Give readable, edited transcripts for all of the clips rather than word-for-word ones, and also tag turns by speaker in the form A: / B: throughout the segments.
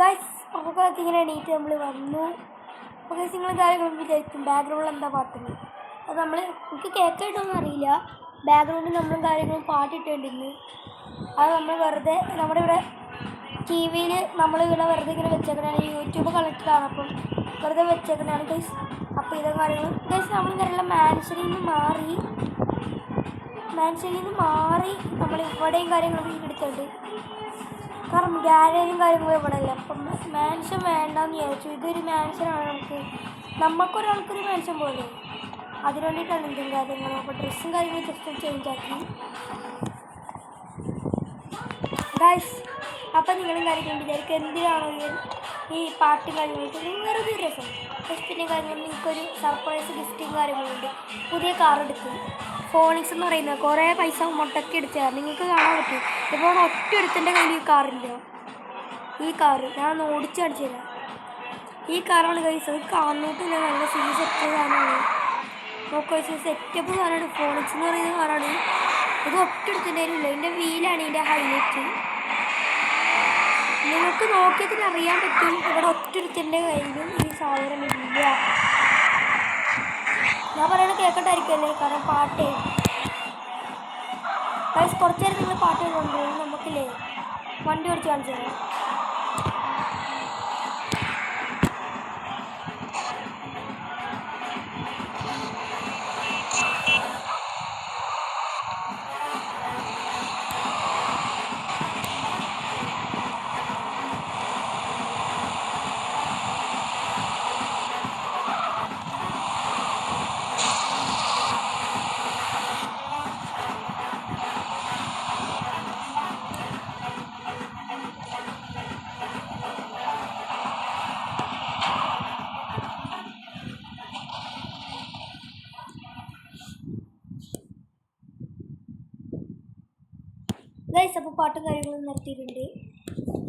A: Guys നമുക്ക് ഇങ്ങനെ എണീറ്റ് നമ്മൾ വന്നു. അപ്പോൾ ഗൈസ് നിങ്ങൾ കാര്യങ്ങളും വിചാരിക്കും ബാക്ക്ഗ്രൗണ്ടിൽ എന്താ പാട്ടെന്ന്. അത് നമ്മൾ എനിക്ക് കേൾക്കായിട്ടൊന്നും അറിയില്ല. ബാക്ക്ഗ്രൗണ്ടിൽ നമ്മളും കാര്യങ്ങളും പാട്ടിട്ടുണ്ടെന്ന്. അത് നമ്മൾ വെറുതെ നമ്മുടെ ഇവിടെ ടി വിയിൽ നമ്മളിവിടെ വെറുതെ ഇങ്ങനെ വെച്ചേക്കണതാണ്. യൂട്യൂബ് കണക്റ്റഡാണ്, അപ്പം വെറുതെ വെച്ചേക്കണതാണ് ഗൈസ്. അപ്പോൾ ഇതും കാര്യങ്ങളും ഗൈസ് നമ്മളിങ്ങനെയുള്ള മാൻഷനിൽ നിന്ന് മാറി നമ്മൾ ഇവിടെയും കാര്യങ്ങൾ വീടെടുത്തുണ്ട്. കാരണം ഗാലറിയും കാര്യങ്ങളും ഇവിടെ അല്ല. അപ്പം മാൻഷൻ വേണ്ടെന്ന് വിചാരിച്ചു. ഇതൊരു മാൻഷനാണ്, നമുക്കൊരാൾക്കൊരു മാൻഷൻ പോലെ. അതിന് വേണ്ടിയിട്ടാണ് എന്തും കാര്യങ്ങളും. അപ്പോൾ ഡ്രസ്സും കാര്യങ്ങളും ജസ്റ്റ് ചേഞ്ച് ആക്കി ഗൈസ്. അപ്പം നിങ്ങളും കാര്യങ്ങളും വിചാരിക്കും എന്തിനാണോ ഈ പാട്ടും കാര്യങ്ങളൊക്കെ വേറൊരു രസം. ഗിഫ്റ്റിൻ്റെ കാര്യങ്ങളും നിങ്ങൾക്കൊരു സർപ്രൈസ് ഗിഫ്റ്റും കാര്യങ്ങളുണ്ട്. പുതിയ കാർ എടുക്കും, ഫോണിക്സ് എന്ന് പറയുന്നത് കുറേ പൈസ മുട്ടക്കി എടുത്തതാണ്. നിങ്ങൾക്ക് കാണാൻ പറ്റും. ഇപ്പോൾ ഒറ്റ ഒരുത്തിൻ്റെ കയ്യിൽ ഈ കാറില്ല. ഈ കാറ് ഞാൻ ഓടിച്ച് കാണിച്ചു തരാം. ഈ കാറാണ് ഗൈസ്. അത് കാണുന്നിട്ടില്ല, നല്ല സെറ്റപ്പ് സാധനമാണ്. നോക്കുക സെറ്റപ്പ് സാധനമാണ്. ഫോണിക്സ് എന്ന് പറയുന്ന കാറാണ്. ഇത് ഒറ്റ ഒരുത്തിൻ്റെ കയ്യിലില്ല. ഇതിൻ്റെ വീലാണ് ഇതിൻ്റെ ഹൈലൈറ്റ്. നിങ്ങൾക്ക് നോക്കിയതിന് അറിയാൻ പറ്റും ഇവിടെ ഒറ്റൊരുത്തിൻ്റെ കയ്യിലും ഈ സാധനമില്ല. ഞാൻ പറയണത് കേൾക്കട്ടായിരിക്കുമല്ലേ, കാരണം പാട്ടേ ഗൈസ്. കുറച്ച് നേരം നിങ്ങൾ പാട്ട് കൊണ്ടുപോകും. നമുക്കില്ലേ വണ്ടി ഓടിച്ച് കാണിച്ചു തരാം. ഗൈസ് അപ്പോൾ പാട്ടും കാര്യങ്ങളും നിർത്തിയിട്ടുണ്ട്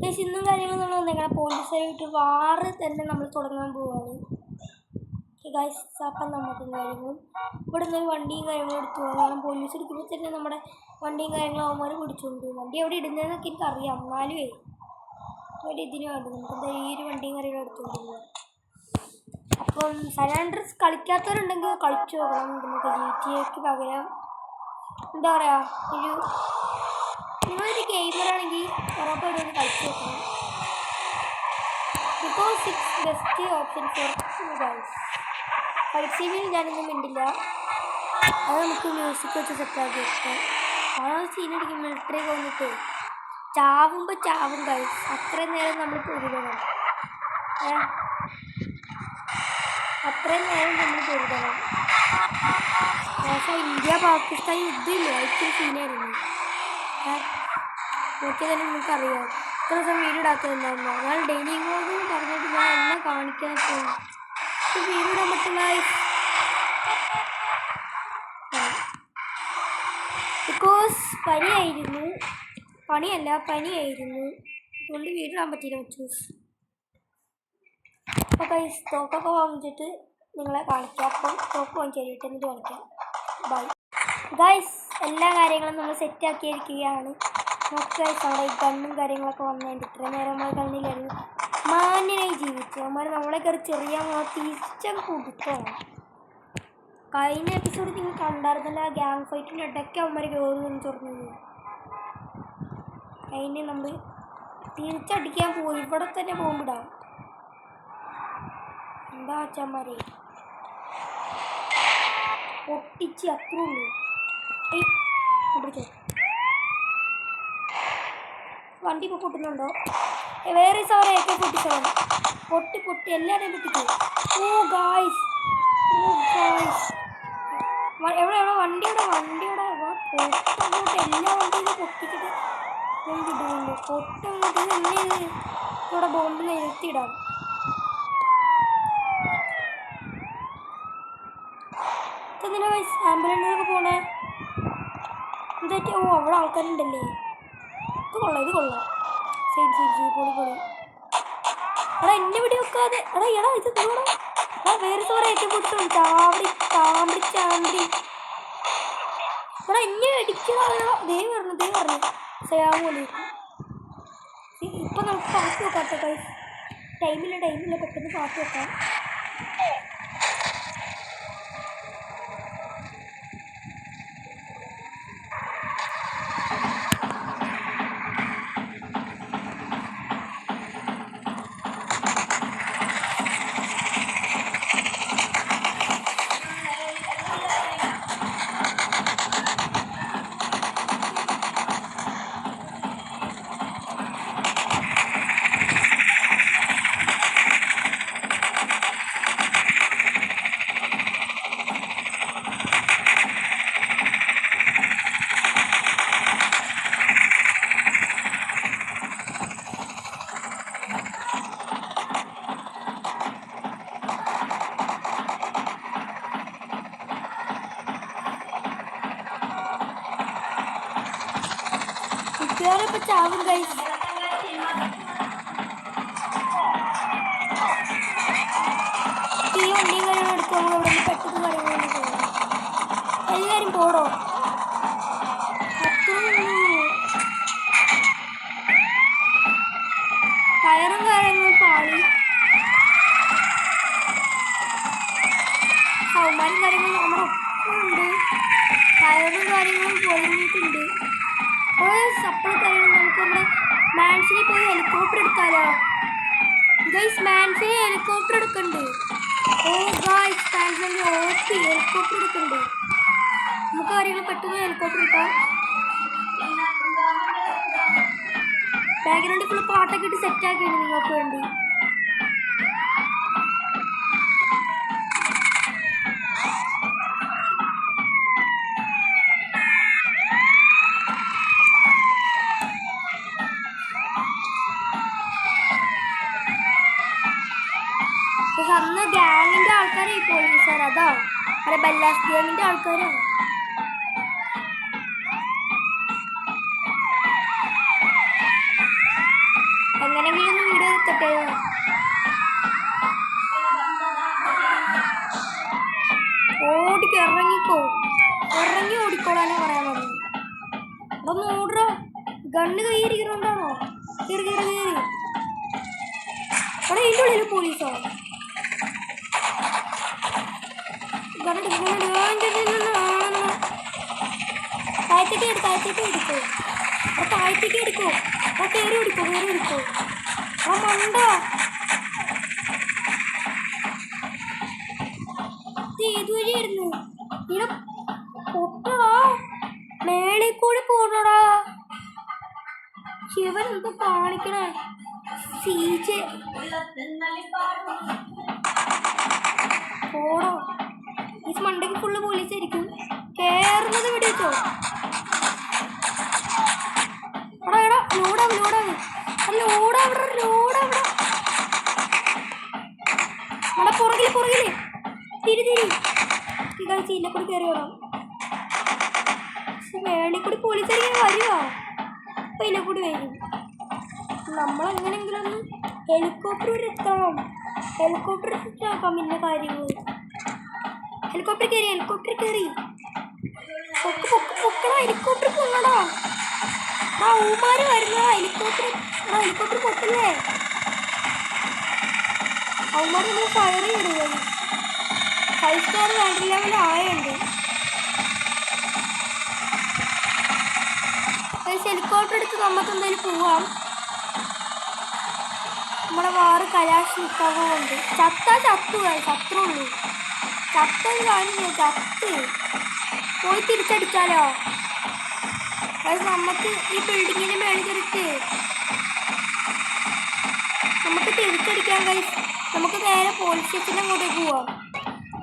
A: ഗൈസ്. ഇന്നും കാര്യങ്ങളും നമ്മൾ വന്നേക്കണം. പോലീസുകാരായിട്ട് വാറ് തന്നെ നമ്മൾ തുടങ്ങാൻ പോവുകയാണ് ഗൈസ്. അപ്പം നമുക്കും കാര്യങ്ങളും ഇവിടെ നിന്ന് വണ്ടിയും കാര്യങ്ങളും എടുത്തു പോകാം. പോലീസ് എടുക്കുമ്പോൾ തന്നെ നമ്മുടെ വണ്ടിയും കാര്യങ്ങളും അവന്മാർ പിടിച്ചുകൊണ്ട് വണ്ടി എവിടെ ഇടുന്നതെന്നൊക്കെ എനിക്കറിയാം. എന്നാലും ഇവിടെ ഇതിന് വേണ്ടി നമുക്ക് എന്താ ഈ ഒരു വണ്ടിയും കാര്യങ്ങളും എടുത്തുകൊണ്ട് പോകാം. അപ്പം സാൻഡ്രസ് കളിക്കാത്തവരുണ്ടെങ്കിൽ കളിച്ചു നോക്കണം. നമുക്ക് GTA പകരം എന്താ പറയുക, നിങ്ങളൊരു ഗെയിമറാണെങ്കിൽ ഉറപ്പായിട്ട് കളിച്ചു നോക്കണം. Because it's best option for guys. Fight സീനിൽ ഞാനൊന്നും മിണ്ടില്ല. അത് നമുക്ക് മ്യൂസിക് വെച്ച് സെറ്റാക്കി വെക്കാം. ആ സീനടിക്കും മിലിറ്ററി വന്നിട്ട് ചാവും ഗൈസ്. അത്രയും നേരം നമ്മൾ പൊരുതണം. പക്ഷേ ഇന്ത്യ പാകിസ്ഥാൻ യുദ്ധമില്ല, ഒരിക്കലും സീനായിരുന്നു. നോക്കിയാൽ തന്നെ നിങ്ങൾക്കറിയാം ഇത്ര ദിവസം വീടിടാത്തതുണ്ടായിരുന്നു. ഞാൻ ഡെയിലി ഇങ്ങോട്ട് പറഞ്ഞിട്ട് ഞാൻ എന്നെ കാണിക്കാത്ത വീടിടാൻ പറ്റില്ല. ബിക്കോസ് പനിയായിരുന്നു. അതുകൊണ്ട് വീടിടാൻ പറ്റിയില്ല. ചൂസ് അപ്പോൾ ഗൈസ് തോക്കൊക്കെ വാങ്ങിച്ചിട്ട് നിങ്ങളെ കാണിക്കാം. അപ്പം തോക്ക് വാങ്ങിച്ചിട്ട് എന്നിട്ട് കാണിക്കാം. Bye guys. എല്ലാ കാര്യങ്ങളും നമ്മൾ സെറ്റാക്കിയിരിക്കുകയാണ്. നമുക്ക് ഗൈസ് അവിടെ ഈ ഗണ്ണും കാര്യങ്ങളൊക്കെ വന്നതിൻ്റെ ഇത്ര നേരം നമ്മൾ കണ്ണിലായിരുന്നു മാന്യനായി ജീവിച്ചു. അവന്മാർ നമ്മളെ കയറി ചെറിയ തിരിച്ചും കൊടുക്കണം. കഴിഞ്ഞ എപ്പിസോഡ് നിങ്ങൾ കണ്ടായിരുന്നില്ല, ഗ്യാങ് ഫൈറ്റിൻ്റെ ഇടയ്ക്ക് അവന്മാർ കയറി ചൊറിഞ്ഞത്. അതിന് നമ്മൾ തിരിച്ചടിക്കാൻ പോയി. ഇവിടെ തന്നെ പോകുമ്പോടാം എന്താ അച്ഛന്മാരെ പൊട്ടിച്ച് അത്ര ഉള്ളൂ. വണ്ടി ഇപ്പോൾ പൊട്ടുന്നുണ്ടോ? വേറെ സാറേ AK-47 പൊട്ടി എല്ലാവരെയും പൊട്ടിക്കും. ഓ ഗായ്സ് എവിടെ വണ്ടിയുടെ പൊട്ടങ്ങോട്ട് എല്ലാ വണ്ടിയിലും പൊട്ടിച്ചിട്ട് ഞാൻ കിട്ടുന്നുണ്ട്. പൊട്ടങ്ങോട്ട് എന്നെ ഇവിടെ ബോംബ് നിർത്തിയിടാം. എന്തിനാ ഗൈസ് ആംബുലൻസിലൊക്കെ പോണേ? എന്താ? ഓ അവിടെ ആൾക്കാരുണ്ടല്ലേ. ഇത് കൊള്ളാം. ശരി പൊളി. എടാ എന്നെ പിടി വെക്കാതെ. എടാ ഇത് തോടാ. വേറെ സാറേ ഏറ്റവും ചാമ്പി എടാ എന്നെ അടിക്കണോ? ദേ പറഞ്ഞു സയാമോലി. ഇപ്പം നമുക്ക് പാട്ട് നോക്കാത്ത ഗൈസ്. ടൈമില്ല പെട്ടെന്ന് പാട്ട് വെക്കാം. മിക്കവാറും ചാവും ഗൈസ്. ഈ വണ്ടിയും കാര്യങ്ങളും എടുക്കുമ്പോൾ ഇവിടെ നിന്ന് പെട്ടെന്ന് കാര്യങ്ങളൊന്നും പോകും. എല്ലാവരും പോടോ. ടയറും കാര്യങ്ങളും പാളി, സൗമാരും കാര്യങ്ങളും നമ്മുടെ ഒപ്പമുണ്ട്. ടയറും കാര്യങ്ങളും പൊളിഞ്ഞിട്ടുണ്ട്. സപ്ലൈ കാര്യങ്ങൾ നമുക്ക് നമ്മുടെ മാൻസിനെ പോയി ഹെലികോപ്റ്റർ എടുക്കാലോ ഗൈസ്. മാൻസിന് ഹെലികോപ്റ്റർ എടുക്കണ്ട്. ഓ ഗൈസ്, മാൻസിൻ്റെ ഓപ്പി ഹെലികോപ്റ്റർ എടുക്കണ്ട്. നമുക്ക് കാര്യങ്ങൾ പെട്ടെന്ന് ഹെലികോപ്റ്റർ എടുക്കാം. ബാക്ക്ഗ്രൗണ്ടിൽ ഫുൾ പാട്ടൊക്കെ ഇട്ട് സെറ്റാക്കിയാണ് നിങ്ങൾക്ക് വേണ്ടി. അന്ന് ഗ്യാങ്ങിൻ്റെ ആൾക്കാരെ ഈ പോലീസുകാർ അതാ അതെ ബല്ലാസ് ഗ്യാങ്ങിൻ്റെ ആൾക്കാരാണ്. എങ്ങനെയെങ്കിലും ഒന്ന് വീഡിയോ എടുക്കട്ടെ. ഓടിക്ക് ഇറങ്ങി ഓടിക്കോളാനേ പറയാൻ മതി. അതൊന്ന് ഓടുക. ഗണ്ണ് കയ്യിരിക്കുന്നുണ്ടാണോ? കയറി അവിടെ ഇതിൻ്റെ ഉള്ളിൽ പോലീസോ? താഴത്തേക്ക് എടുക്കോ. ആ കയറി ഓടിക്കോ. ആ മണ്ട ഇതുവഴിയായിരുന്നു. ഇവിടെ പൊട്ടടാ, മേളിൽ കൂടി പോണടാ. ശിവൻ എന്തോ കാണിക്കണേ. സീജെ പോടോ. ഈ മണ്ടയ്ക്ക് ഫുള്ള് പോലീസായിരിക്കും. കേറുന്നത് വിടിച്ചോ. എടാ ലോഡാവ്. അവിടെ പുറകില് തിരി ചീനെ കൂടി കയറി വിടാം. മേളിൽ കൂടി പോലീസായിരിക്കും വരുമോ? അപ്പം ഇതിനെ കൂടി വരും. നമ്മളെങ്ങനെങ്കിലും ഒന്ന് ഹെലികോപ്റ്റർ വരെ എത്തണം. ഹെലികോപ്റ്റർ എത്തിച്ചാക്കാം പിന്നെ കാര്യങ്ങൾ. ഹെലികോപ്റ്റർ കയറി പൊക്കടാ. ഹെലികോപ്റ്റർ പൊങ്ങടാ. ആ ഊമാര് വരുന്നതാ. ഹെലികോപ്റ്റർ പൊട്ടല്ലേ? അവന്മാർ നമ്മൾ ഫയർ ചെയ്യിടുക. 5 സ്റ്റാർ വേണ്ട ലെവൽ ആയുണ്ട്. ഹെലികോപ്റ്റർ എടുത്ത് നമുക്ക് എന്തായാലും പോവാം. നമ്മുടെ വാറ് കലാശ് നിൽക്കാവുന്നുണ്ട്. ചത്തുള്ളൂ. ചത്തത് കാണില്ല. പോയി തിരിച്ചടിച്ചാലോ? നമുക്ക് ഈ ബിൽഡിങ്ങിന് മേളിൽ കയറിയിട്ട് നമുക്ക് തിരിച്ചടിക്കാൻ കഴിയും. നമുക്ക് നേരെ പോലീസ് സ്റ്റേഷൻ്റെ അങ്ങോട്ടേക്ക് പോവാം.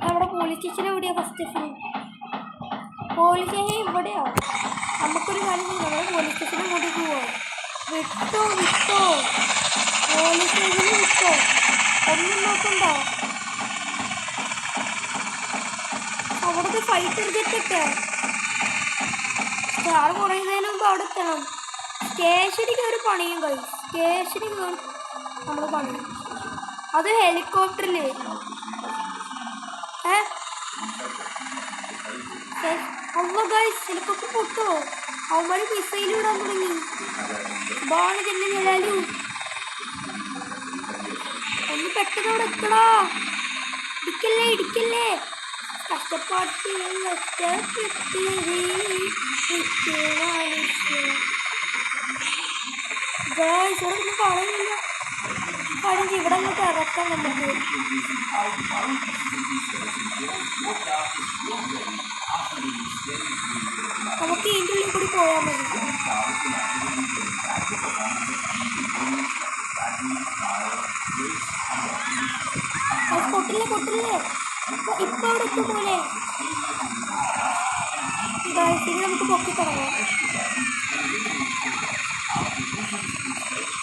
A: അവിടെ പോലീസ് സ്റ്റേഷൻ എവിടെയാണ്? ഫസ്റ്റ് സ്റ്റേഷൻ പോലീസ് സ്റ്റേഷൻ ഇവിടെയോ? നമുക്കൊരു കാര്യം നമ്മൾ പോലീസ് സ്റ്റേഷൻ അങ്ങോട്ടേക്ക് പോവാം. വിട്ടോ പോലീസ് സ്റ്റേഷനിൽ വിട്ടോ. ഒന്നും നോക്കണ്ടോ? അവിടുത്തെ ഫൈറ്റ് എടുത്തിട്ടൊക്കെ സ്റ്റാർ കുറയുന്നതിന് മുമ്പ് അവിടെ എത്തണം. സ്റ്റേഷനിൽ കയറി പണിയും കഴിയും. സ്റ്റേഷനിൽ കയറി നമ്മൾ പണിയും. അത് ഹെലികോപ്റ്ററിൽ അല്ലോ ഗൈസ്, ഹെലികോപ്റ്റർ പൊട്ടോ. അവന്മാർ മിസൈൽ വിടാൻ തുടങ്ങി. ബാണ് ചെന്ന് നിർത്തടാ. ഇടിക്കല്ലേ ഇടിക്കല്ലേ. കഷ്ടപ്പാട്ട് കഷ്ടപ്പെട്ട് ഒന്നും പറയുന്നില്ല. കാര്യം ഇവിടെ അങ്ങോട്ട് ഇറക്കാം നമുക്ക്. നമുക്ക് ഇതിൻ്റെ ഉള്ളിൽ കൂടി പോയാൽ മതി. പൊട്ടില്ലേ പൊട്ടില്ലേ. ഇപ്പൊ അവിടെ എത്തും പോലെ ഇത് നമുക്ക് പൊക്കി തുടങ്ങാം.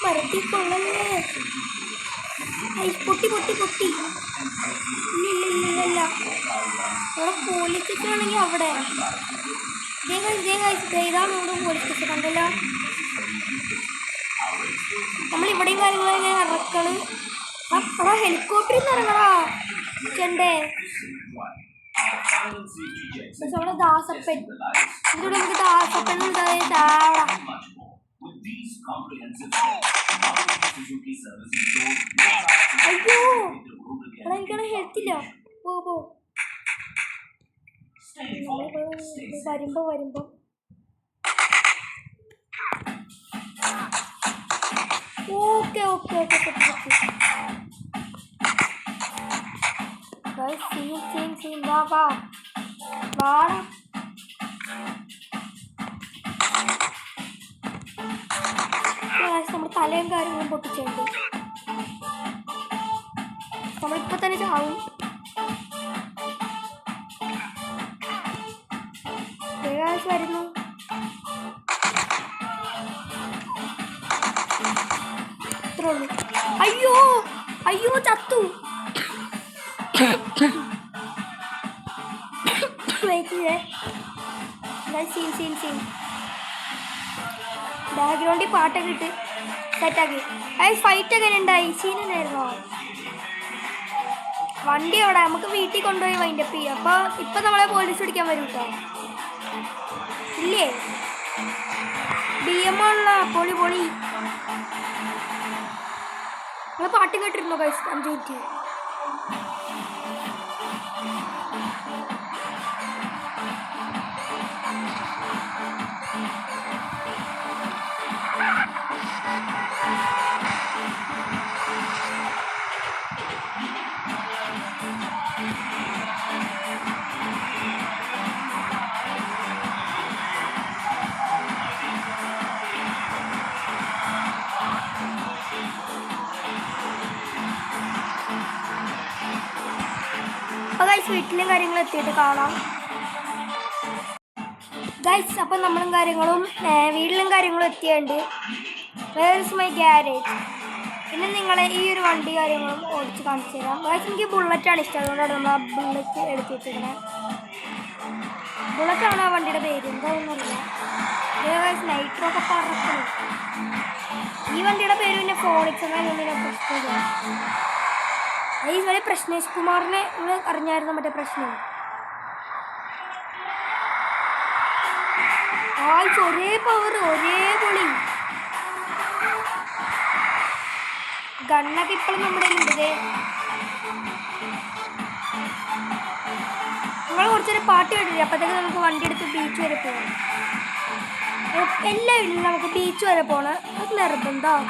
A: മരത്തിൽ കൊള്ളല്ലേ. പൊട്ടി പൊട്ടി പൊട്ടി. ഇല്ല അവിടെ പോലീസ് സ്റ്റേഷൻ ആണെങ്കിൽ അവിടെ ഇതാണ് ഇവിടെ പോലീസ് സ്റ്റേഷൻ കണ്ടല്ലോ. നമ്മളിവിടെയും കാര്യങ്ങളൊക്കെ ഇറക്കണ്. അടാ ഹെലികോപ്റ്ററിൽ നിന്ന് ഇറങ്ങടാ ചെണ്ടേ. നമ്മുടെ ദാസപ്പൻ ഇതിലൂടെ നമുക്ക് ദാസപ്പൻ ചാടാ. അയ്യോ എടാ എനിക്കാണ് ഹെൽത്തില്ല. പോ വരുമ്പോ ഓക്കെ വാടാ. നമ്മുടെ തലയും കാര്യങ്ങളും പൊട്ടിച്ചേണ്ട് നമ്മളിപ്പോൾ തന്നെ ചാവും. വരുന്നു. ഇത്രേ ഉള്ളൂ. അയ്യോ ചത്തു. സീൻ ബാക്ക്ഗ്രൗണ്ടിൽ പാട്ടൊക്കെ ഇട്ട് സെറ്റാക്കി. ഫൈറ്റ് എങ്ങനെ ഉണ്ടായി? സീനായിരുന്നോ? വണ്ടി അവിടെ നമുക്ക് വീട്ടിൽ കൊണ്ടുപോയി വൈൻഡപ്പ് ചെയ്യാം. അപ്പോൾ ഇപ്പം നമ്മളെ പോലീസ് പിടിക്കാൻ വരും കേട്ടോ. ഇല്ലേ BM ഉള്ള പൊളി. നിങ്ങൾ പാട്ടും കേട്ടിരുന്നോ ഗൈസ്? 5 മിനിറ്റ്. അപ്പോൾ ഗൈസ് വീട്ടിലും കാര്യങ്ങളും എത്തിയിട്ട് കാണാം ഗൈസ്. അപ്പം നമ്മളും കാര്യങ്ങളും വീട്ടിലും കാര്യങ്ങളും എത്തിയുണ്ട്. Where is my garage. പിന്നെ നിങ്ങളെ ഈ ഒരു വണ്ടി കാര്യങ്ങളും ഓടിച്ച് കാണിച്ചു തരാം ഗൈസ്. എനിക്ക് ബുള്ളറ്റാണ് ഇഷ്ടം, അതുകൊണ്ടാണ് നമ്മൾ ആ ബുള്ളറ്റ് എടുത്ത് വെച്ചിരിക്കുന്നത്. ബുള്ളറ്റാണ് ആ വണ്ടിയുടെ പേര്, എന്താണെന്നറിയില്ല. ഗൈസ് നൈട്രൊക്കെ പറക്കുന്നു. ഈ വണ്ടിയുടെ പേര് പിന്നെ ഫോണിക്സ് എന്നാണ്. പ്രശ്നം ഈ വരെ പ്രശ്നേഷ് കുമാറിനെ നിങ്ങൾ അറിഞ്ഞായിരുന്നു? മറ്റേ പ്രശ്നം ഒരേ പവർ ഒരേ പൊളി. ഗണ്ണൊക്കെ ഇപ്പോഴും നമ്മുടെ ഉണ്ട്. നിങ്ങൾ കുറച്ചൊരു പാട്ട് കേട്ടില്ലേ? അപ്പോഴത്തേക്ക് നമുക്ക് വണ്ടി എടുത്ത് ബീച്ച് വരെ പോകണം. എല്ലാ വീട്ടിലും നമുക്ക് ബീച്ച് വരെ പോകണം. അത് നിർബന്ധം.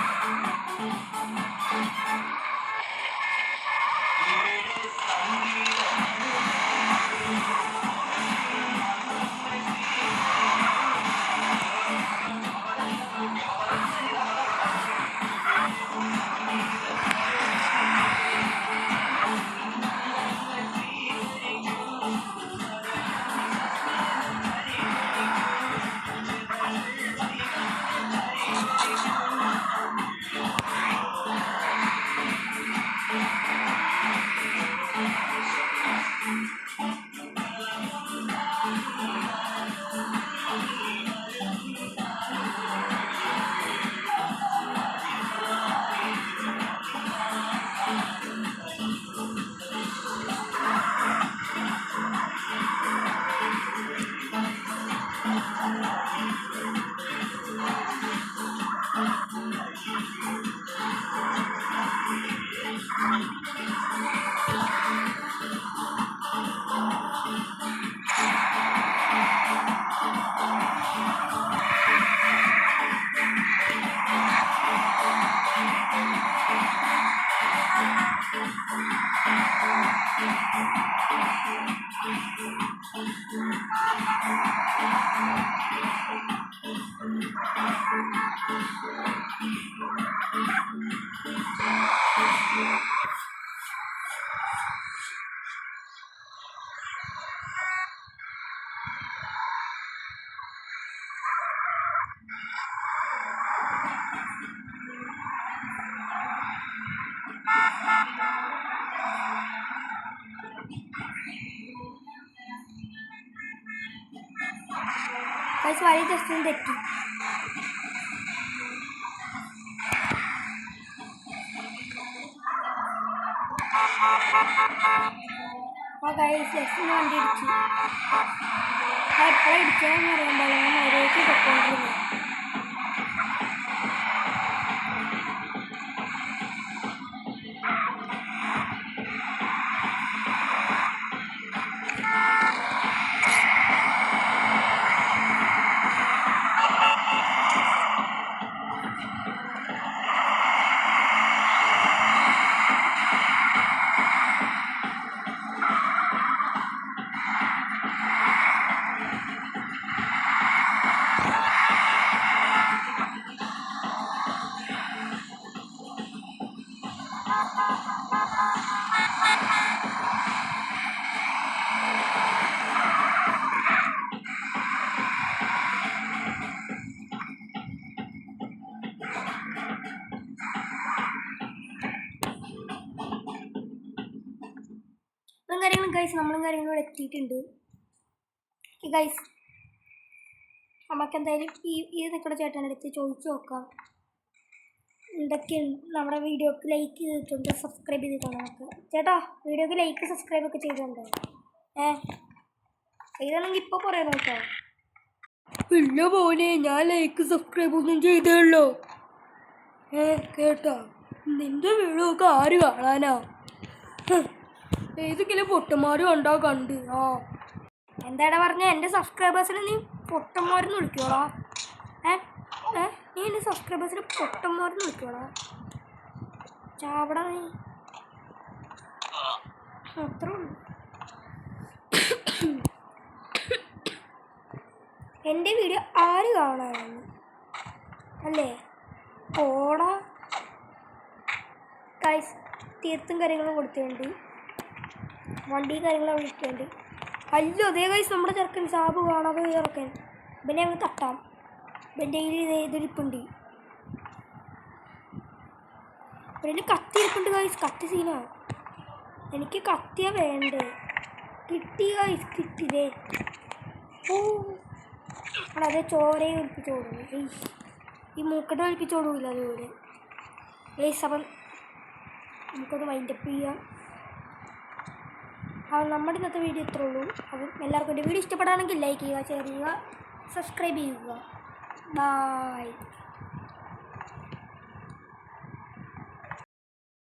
A: ഗൈസ് വഴി ജസ്റ്റ് ഒന്ന് തെറ്റി. ആ ഗൈസ് ജസ്റ്റ് വണ്ടി ഇടിച്ചു. എപ്പോഴും ഇടിച്ചതെന്ന് പറയുമ്പോൾ ഞാൻ ഒരേക്ക് പൊക്കോണ്ടിരുന്നു. കാര്യങ്ങളും ഗൈസ് നമ്മളും കാര്യങ്ങളും എത്തിയിട്ടുണ്ട്. ഗൈസ് നമുക്ക് എന്തായാലും ഈ നിൽക്കുന്ന ചേട്ടൻ്റെ അടുത്ത് ചോദിച്ചു നോക്കാം എന്തൊക്കെയാണ് നമ്മുടെ വീഡിയോക്ക് ലൈക്ക് ചെയ്തിട്ടുണ്ട്, സബ്സ്ക്രൈബ് ചെയ്തിട്ടുണ്ട്. നമുക്ക് ചേട്ടാ വീഡിയോക്ക് ലൈക്ക് സബ്സ്ക്രൈബ് ഒക്കെ ചെയ്തിട്ടുണ്ട്. ചെയ്താണെങ്കിൽ ഇപ്പോൾ പറയാൻ നോക്കാം. ഇല്ല പോലെ ഞാൻ ലൈക്ക് സബ്സ്ക്രൈബ് ഒന്നും ചെയ്തല്ലോ. കേട്ടോ നിൻ്റെ വീഡിയോ ഒക്കെ ആര് കാണാനാ? ഏതെങ്കിലും പൊട്ടന്മാരും ഉണ്ടോ കണ്ട്? എന്താടാ പറഞ്ഞ എൻ്റെ സബ്സ്ക്രൈബേഴ്സിനെ നീ പൊട്ടന്മാരെന്ന് വിളിക്കോളാ? നീ എൻ്റെ സബ്സ്ക്രൈബേഴ്സിനെ പൊട്ടന്മാരെന്ന് വിളിക്കോളാ? ചാവട നീ. അത്ര എൻ്റെ വീഡിയോ ആര് കാണാനാണ് അല്ലേ? ഓടാ ഗൈസ് തീർത്തും കാര്യങ്ങളും കൊടുത്തിട്ടുണ്ട്, വണ്ടി കാര്യങ്ങളും വിളിക്കുന്നുണ്ട്. അല്ലോ അതേ ഗൈസ് നമ്മുടെ ചെറുക്കൻ സാബ് കാണാതെ ചെറുക്കൻ. ഇവനെ അങ്ങ് തട്ടാം. ഇവൻ്റെ കയ്യിൽ ഇതൊരിപ്പുണ്ട്, ഇവൻ്റെ കത്തി ഇരിപ്പുണ്ട് ഗൈസ്. കത്തി സീനാ. എനിക്ക് കത്തിയാ വേണ്ടേ. കിട്ടി ഗൈസ്, കിട്ടിയതേ. ഓ അതേ ചോരയെ ഒലിപ്പിച്ചോടുന്നു. ഈ മൂക്കട്ട ഒലിപ്പിച്ചോടൂല്ല അതുപോലെ ഗൈസ്. അപ്പം നമുക്കത് വൈൻഡപ്പ് ചെയ്യാം. നമ്മുടെ ഇന്നത്തെ വീഡിയോ ഇത്രേ ഉള്ളൂ. അപ്പം എല്ലാവർക്കും എൻ്റെ വീഡിയോ ഇഷ്ടപ്പെടുകയാണെങ്കിൽ ലൈക്ക് ചെയ്യുക, ഷെയർ ചെയ്യുക, സബ്സ്ക്രൈബ് ചെയ്യുക. ബൈ.